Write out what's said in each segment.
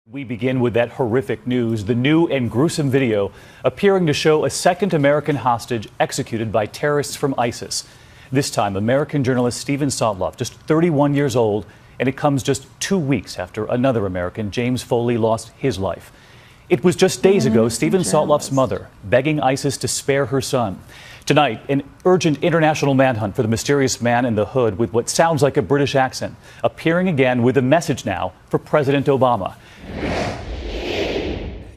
We begin with that horrific news, the new and gruesome video appearing to show a second American hostage executed by terrorists from ISIS. This time, American journalist Steven Sotloff, just 31 years old, and it comes just 2 weeks after another American, James Foley, lost his life. It was just days ago, Steven Sotloff's mother begging ISIS to spare her son. Tonight, an urgent international manhunt for the mysterious man in the hood with what sounds like a British accent, appearing again with a message now for President Obama.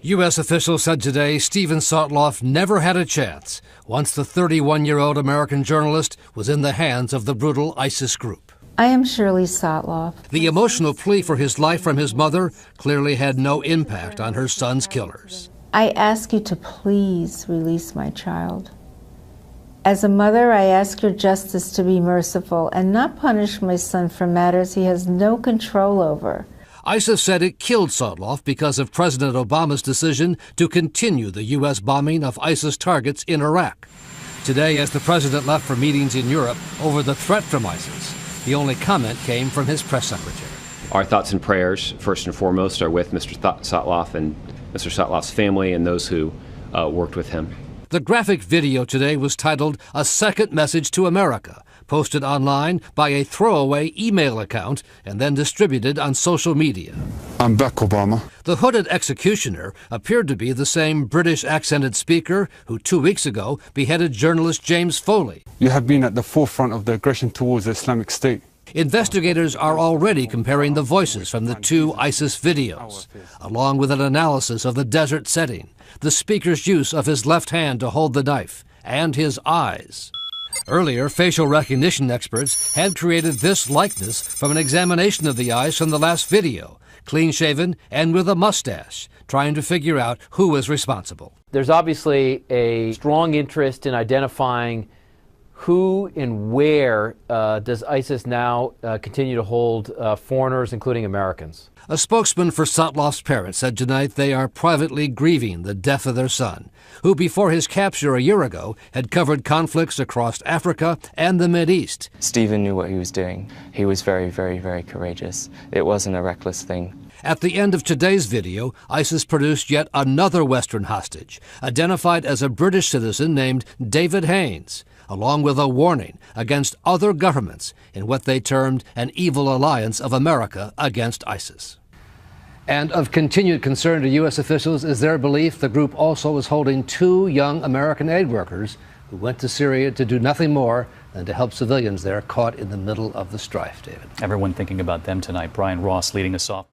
U.S. officials said today Steven Sotloff never had a chance once the 31-year-old American journalist was in the hands of the brutal ISIS group. I am Shirley Sotloff. The emotional plea for his life from his mother clearly had no impact on her son's killers. I ask you to please release my child. As a mother, I ask your justice to be merciful and not punish my son for matters he has no control over. ISIS said it killed Sotloff because of President Obama's decision to continue the U.S. bombing of ISIS targets in Iraq. Today, as the president left for meetings in Europe over the threat from ISIS, the only comment came from his press secretary. Our thoughts and prayers, first and foremost, are with Mr. Sotloff and Mr. Sotloff's family and those who worked with him. The graphic video today was titled "A Second Message to America," posted online by a throwaway email account and then distributed on social media. I'm back, Obama. The hooded executioner appeared to be the same British accented speaker who 2 weeks ago beheaded journalist James Foley. You have been at the forefront of the aggression towards the Islamic State. Investigators are already comparing the voices from the two ISIS videos, along with an analysis of the desert setting, the speaker's use of his left hand to hold the knife, and his eyes. Earlier, facial recognition experts had created this likeness from an examination of the eyes from the last video, clean-shaven and with a mustache, trying to figure out who was responsible. There's obviously a strong interest in identifying who and where does ISIS now continue to hold foreigners, including Americans. A spokesman for Sotloff's parents said tonight they are privately grieving the death of their son, who before his capture a year ago had covered conflicts across Africa and the Mideast. Steven knew what he was doing. He was very, very, very courageous. It wasn't a reckless thing. At the end of today's video, ISIS produced yet another Western hostage, identified as a British citizen named David Haynes, along with a warning against other governments in what they termed an evil alliance of America against ISIS. And of continued concern to U.S. officials is their belief the group also is holding 2 young American aid workers who went to Syria to do nothing more than to help civilians there caught in the middle of the strife, David. Everyone thinking about them tonight. Brian Ross leading us off.